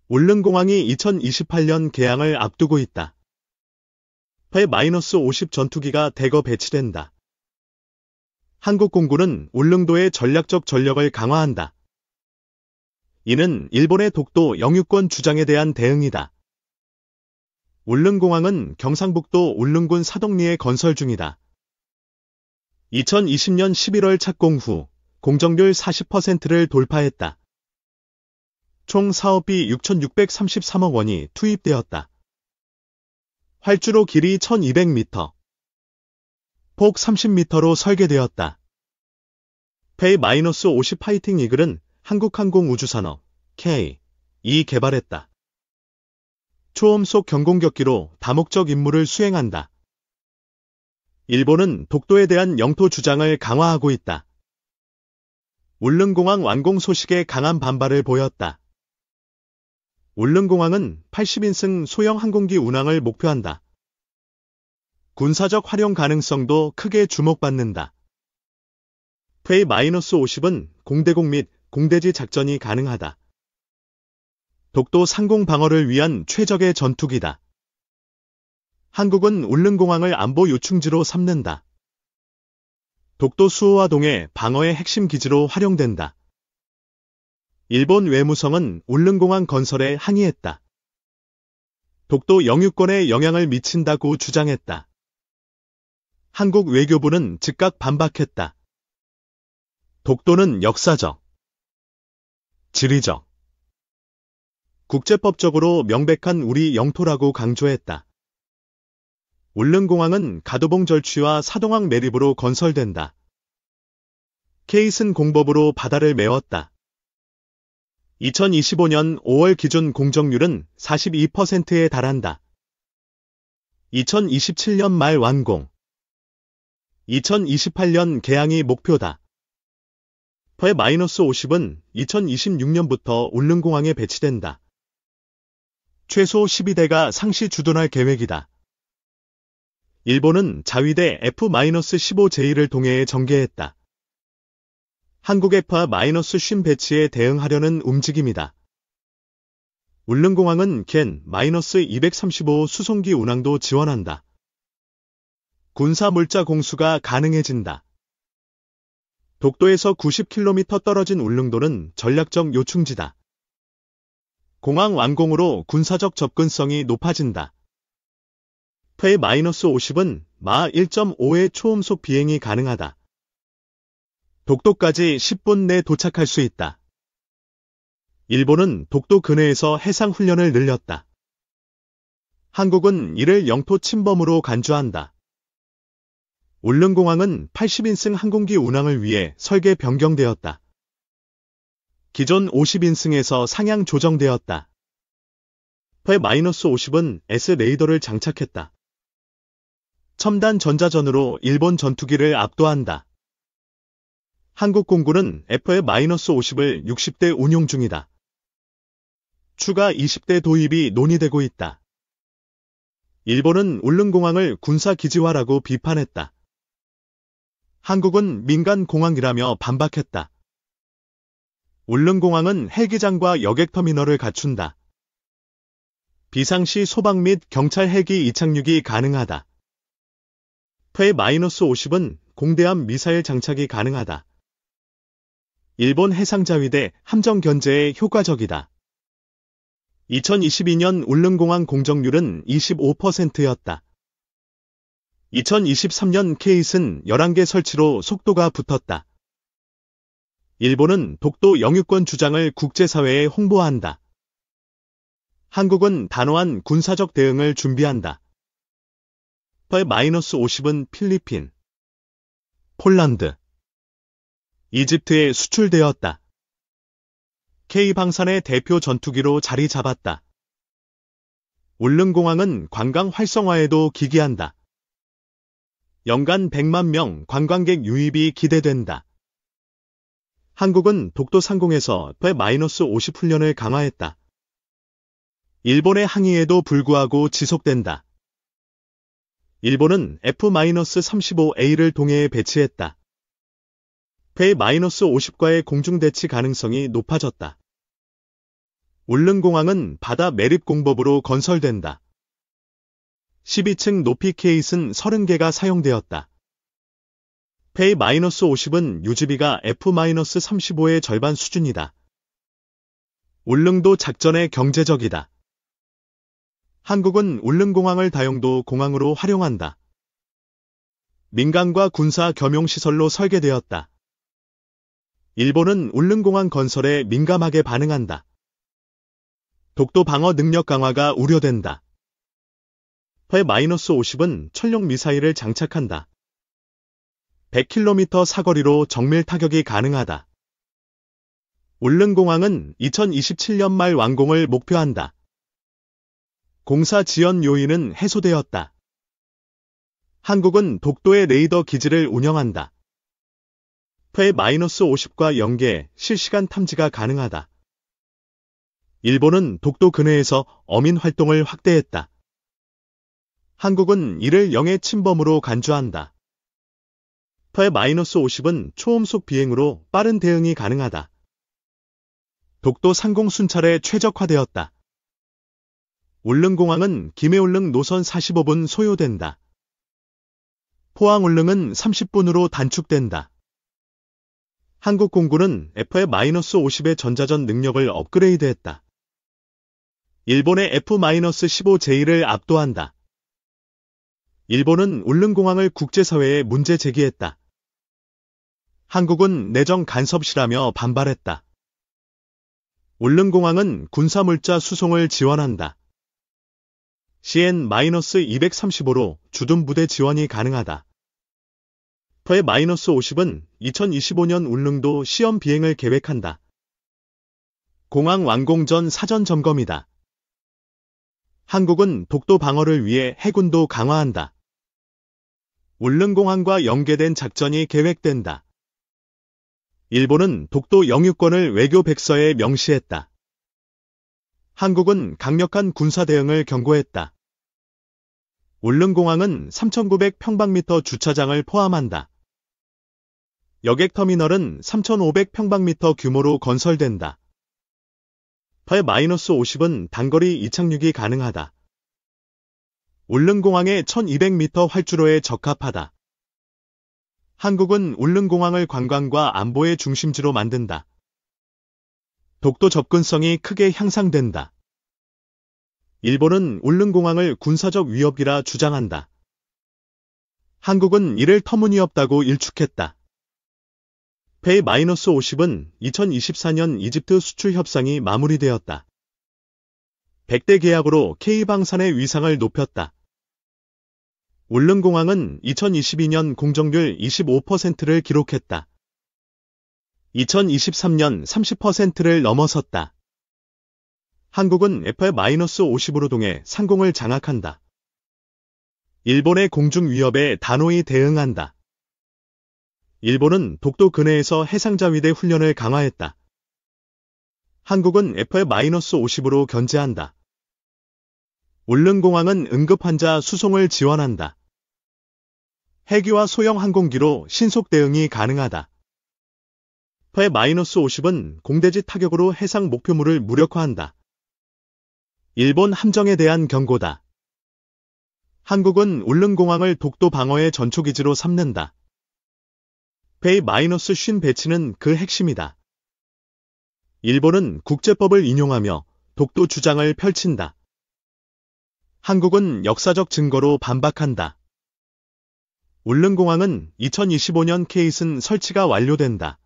울릉공항이 2028년 개항을 앞두고 있다. 배-50 전투기가 대거 배치된다. 한국공군은 울릉도의 전략적 전력을 강화한다. 이는 일본의 독도 영유권 주장에 대한 대응이다. 울릉공항은 경상북도 울릉군 사동리에 건설 중이다. 2020년 11월 착공 후 공정률 40%를 돌파했다. 총 사업비 6,633억 원이 투입되었다. 활주로 길이 1,200m, 폭 30m로 설계되었다. 배-50 파이팅 이글은 한국항공우주산업 K-이 개발했다. 초음속 경공격기로 다목적 임무를 수행한다. 일본은 독도에 대한 영토 주장을 강화하고 있다. 울릉공항 완공 소식에 강한 반발을 보였다. 울릉공항은 80인승 소형 항공기 운항을 목표한다. 군사적 활용 가능성도 크게 주목받는다. 배-50은 공대공 및 공대지 작전이 가능하다. 독도 상공 방어를 위한 최적의 전투기다. 한국은 울릉공항을 안보 요충지로 삼는다. 독도 수호와 동해 방어의 핵심 기지로 활용된다. 일본 외무성은 울릉공항 건설에 항의했다. 독도 영유권에 영향을 미친다고 주장했다. 한국 외교부는 즉각 반박했다. 독도는 역사적, 지리적, 국제법적으로 명백한 우리 영토라고 강조했다. 울릉공항은 가도봉 절취와 사동항 매립으로 건설된다. 케이슨 공법으로 바다를 메웠다. 2025년 5월 기준 공정률은 42%에 달한다. 2027년 말 완공, 2028년 개항이 목표다. 배-50은 2026년부터 울릉공항에 배치된다. 최소 12대가 상시 주둔할 계획이다. 일본은 자위대 F-15J를 동해에 전개했다. 한국 F-50 배치에 대응하려는 움직임이다. 울릉공항은 겐-235 수송기 운항도 지원한다. 군사 물자 공수가 가능해진다. 독도에서 90km 떨어진 울릉도는 전략적 요충지다. 공항 완공으로 군사적 접근성이 높아진다. 배-50은 마 1.5의 초음속 비행이 가능하다. 독도까지 10분 내 도착할 수 있다. 일본은 독도 근해에서 해상훈련을 늘렸다. 한국은 이를 영토 침범으로 간주한다. 울릉공항은 80인승 항공기 운항을 위해 설계 변경되었다. 기존 50인승에서 상향 조정되었다. 배-50은 S-레이더를 장착했다. 첨단 전자전으로 일본 전투기를 압도한다. 한국 공군은 F-50을 60대 운용 중이다. 추가 20대 도입이 논의되고 있다. 일본은 울릉공항을 군사기지화라고 비판했다. 한국은 민간공항이라며 반박했다. 울릉공항은 헬기장과 여객터미널을 갖춘다. 비상시 소방 및 경찰 헬기 이착륙이 가능하다. 배-50은 공대함 미사일 장착이 가능하다. 일본 해상자위대 함정 견제에 효과적이다. 2022년 울릉공항 공정률은 25%였다. 2023년 케이슨 11개 설치로 속도가 붙었다. 일본은 독도 영유권 주장을 국제사회에 홍보한다. 한국은 단호한 군사적 대응을 준비한다. 배-50은 필리핀, 폴란드, 이집트에 수출되었다. K방산의 대표 전투기로 자리 잡았다. 울릉공항은 관광 활성화에도 기기한다. 연간 100만 명 관광객 유입이 기대된다. 한국은 독도 상공에서 배-50 훈련을 강화했다. 일본의 항의에도 불구하고 지속된다. 일본은 F-35A를 동해에 배치했다. 배-50과의 공중대치 가능성이 높아졌다. 울릉공항은 바다 매립공법으로 건설된다. 12층 높이 케이스는 30개가 사용되었다. 페이-50은 유지비가 F-35의 절반 수준이다. 울릉도 작전에 경제적이다. 한국은 울릉공항을 다용도 공항으로 활용한다. 민간과 군사 겸용시설로 설계되었다. 일본은 울릉공항 건설에 민감하게 반응한다. 독도 방어 능력 강화가 우려된다. 페이-50은 천룡 미사일을 장착한다. 100km 사거리로 정밀 타격이 가능하다. 울릉공항은 2027년 말 완공을 목표한다. 공사 지연 요인은 해소되었다. 한국은 독도의 레이더 기지를 운영한다. 페이-50과 연계 실시간 탐지가 가능하다. 일본은 독도 근해에서 어민 활동을 확대했다. 한국은 이를 영해 침범으로 간주한다. 페이-50은 초음속 비행으로 빠른 대응이 가능하다. 독도 상공 순찰에 최적화되었다. 울릉공항은 김해울릉 노선 45분 소요된다. 포항울릉은 30분으로 단축된다. 한국 공군은 F-50의 전자전 능력을 업그레이드했다. 일본의 F-15J를 압도한다. 일본은 울릉공항을 국제사회에 문제 제기했다. 한국은 내정 간섭시라며 반발했다. 울릉공항은 군사물자 수송을 지원한다. CN-235로 주둔 부대 지원이 가능하다. 페이-50은 2025년 울릉도 시험 비행을 계획한다. 공항 완공 전 사전 점검이다. 한국은 독도 방어를 위해 해군도 강화한다. 울릉공항과 연계된 작전이 계획된다. 일본은 독도 영유권을 외교 백서에 명시했다. 한국은 강력한 군사 대응을 경고했다. 울릉공항은 3,900평방미터 주차장을 포함한다. 여객터미널은 3,500평방미터 규모로 건설된다. 페이-50은 단거리 이착륙이 가능하다. 울릉공항의 1,200m 활주로에 적합하다. 한국은 울릉공항을 관광과 안보의 중심지로 만든다. 독도 접근성이 크게 향상된다. 일본은 울릉공항을 군사적 위협이라 주장한다. 한국은 이를 터무니없다고 일축했다. 페이-50은 2024년 이집트 수출 협상이 마무리되었다. 100대 계약으로 K방산의 위상을 높였다. 울릉공항은 2022년 공정률 25%를 기록했다. 2023년 30%를 넘어섰다. 한국은 F-50으로 동해 상공을 장악한다. 일본의 공중 위협에 단호히 대응한다. 일본은 독도 근해에서 해상자위대 훈련을 강화했다. 한국은 F-50으로 견제한다. 울릉공항은 응급환자 수송을 지원한다. 헬기와 소형 항공기로 신속 대응이 가능하다. F-50은 공대지 타격으로 해상 목표물을 무력화한다. 일본 함정에 대한 경고다. 한국은 울릉공항을 독도 방어의 전초기지로 삼는다. 페이-50 배치는 그 핵심이다. 일본은 국제법을 인용하며 독도 주장을 펼친다. 한국은 역사적 증거로 반박한다. 울릉공항은 2025년 케이슨 설치가 완료된다.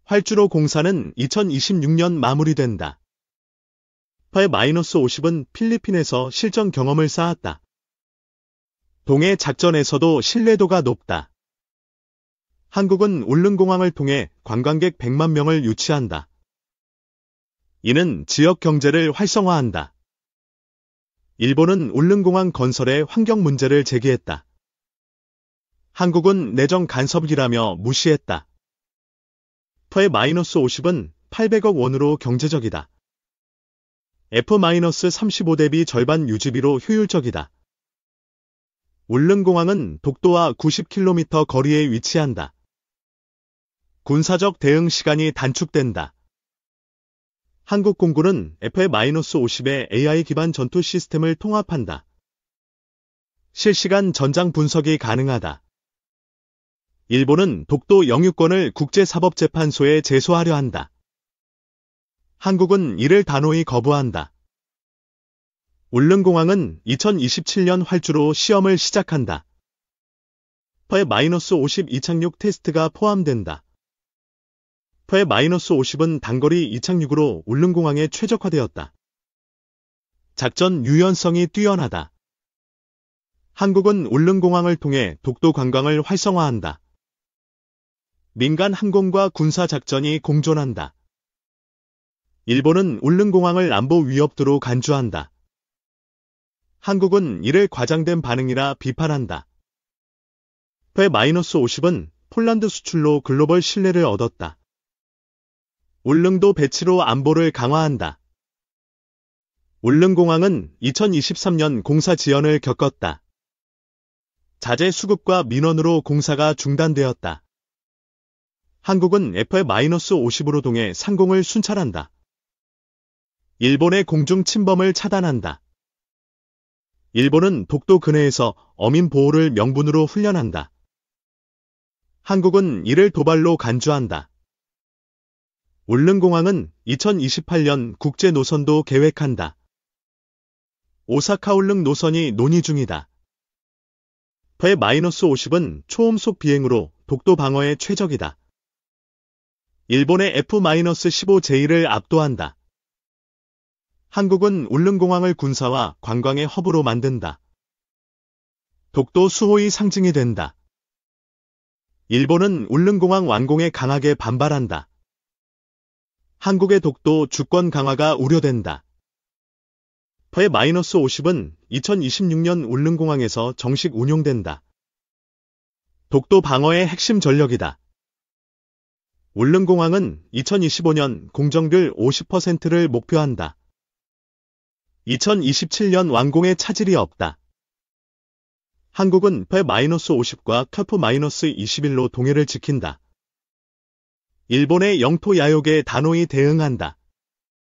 활주로 공사는 2026년 마무리된다. 페이-50은 필리핀에서 실전 경험을 쌓았다. 동해 작전에서도 신뢰도가 높다. 한국은 울릉공항을 통해 관광객 100만 명을 유치한다. 이는 지역 경제를 활성화한다. 일본은 울릉공항 건설에 환경 문제를 제기했다. 한국은 내정 간섭이라며 무시했다. 페이-50은 800억 원으로 경제적이다. F-35 대비 절반 유지비로 효율적이다. 울릉공항은 독도와 90km 거리에 위치한다. 군사적 대응 시간이 단축된다. 한국 공군은 F-50의 AI 기반 전투 시스템을 통합한다. 실시간 전장 분석이 가능하다. 일본은 독도 영유권을 국제사법재판소에 제소하려 한다. 한국은 이를 단호히 거부한다. 울릉공항은 2027년 활주로 시험을 시작한다. F-50 이착륙 테스트가 포함된다. F-50은 단거리 이착륙으로 울릉공항에 최적화되었다. 작전 유연성이 뛰어나다. 한국은 울릉공항을 통해 독도 관광을 활성화한다. 민간 항공과 군사 작전이 공존한다. 일본은 울릉공항을 안보 위협도로 간주한다. 한국은 이를 과장된 반응이라 비판한다. F-50은 폴란드 수출로 글로벌 신뢰를 얻었다. 울릉도 배치로 안보를 강화한다. 울릉공항은 2023년 공사 지연을 겪었다. 자재 수급과 민원으로 공사가 중단되었다. 한국은 F-50으로 동해 상공을 순찰한다. 일본의 공중 침범을 차단한다. 일본은 독도 근해에서 어민 보호를 명분으로 훈련한다. 한국은 이를 도발로 간주한다. 울릉공항은 2028년 국제 노선도 계획한다. 오사카 울릉 노선이 논의 중이다. F-50은 초음속 비행으로 독도 방어에 최적이다. 일본의 F-15J를 압도한다. 한국은 울릉공항을 군사와 관광의 허브로 만든다. 독도 수호의 상징이 된다. 일본은 울릉공항 완공에 강하게 반발한다. 한국의 독도 주권 강화가 우려된다. F-50은 2026년 울릉공항에서 정식 운용된다. 독도 방어의 핵심 전력이다. 울릉공항은 2025년 공정률 50%를 목표한다. 2027년 완공에 차질이 없다. 한국은 F-50과 F-21로 동해를 지킨다. 일본의 영토 야욕에 단호히 대응한다.